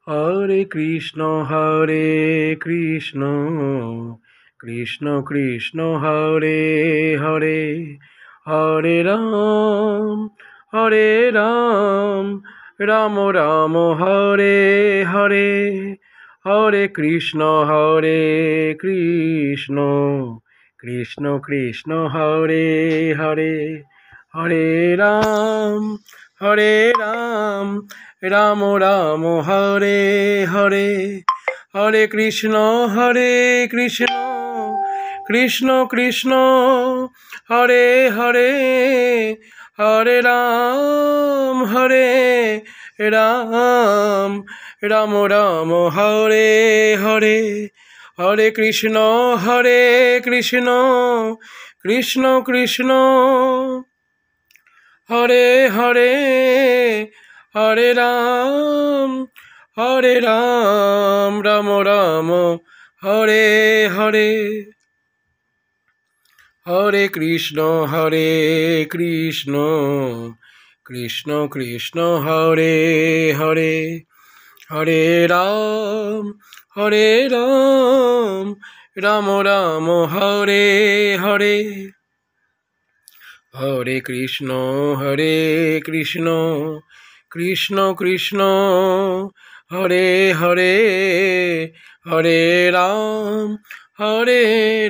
Hare Krishna Krishna Krishna Hare Hare, Hare Ram Ram Ram Hare Hare, Hare Krishna Krishna Krishna Krishna Hare Hare, Hare Ram Ram Ram Hare Hare, Hare Krishna Krishna Krishna Hare Hare, Hare Ram Ram Ram Hare Hare, Hare Krishna Krishna Krishna Hare Hare, Hare Ram Ram Ram Hare Hare, Hare Krishna Krishna Krishna Krishna Hare Hare, Hare Ram Ram Ram Hare Hare, Hare Krishna Krishna Krishna Krishna Hare Hare, Hare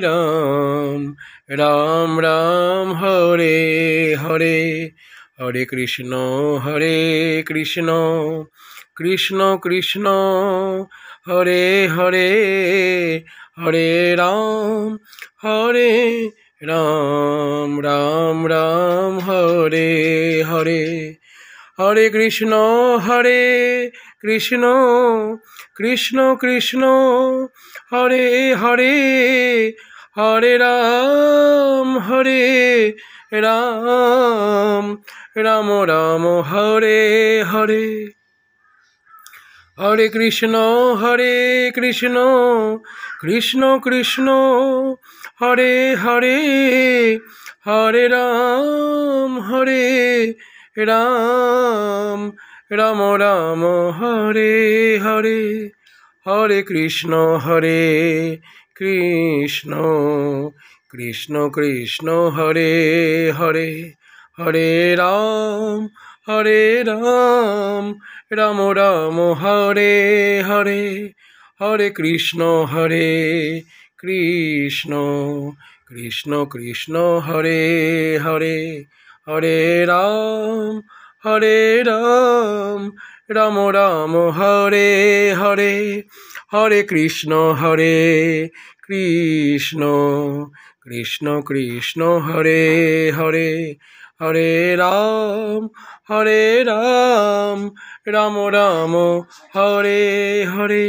Ram Ram Ram Hare Hare, Hare Krishna Krishna Krishna Krishna Hare Hare, Hare Ram Ram Ram Hare Hare, Hare Krishna Krishna Krishna Krishna Hare Hare, Hare Ram Ram Ram Hare Hare, Hare Krishna Krishna Krishna Krishna Hare Hare, Hare Ram Ram Ram Hare Hare, Hare Krishna Krishna Krishna Krishna Hare Hare, Hare Ram Ram Ram Hare Hare, Hare Krishna Krishna Krishna Krishna Hare Hare, Hare Ram Ram Ram Hare Hare, Hare Krishna Krishna Krishna Krishna Hare Hare, Hare Ram Ram Ram Hare Hare.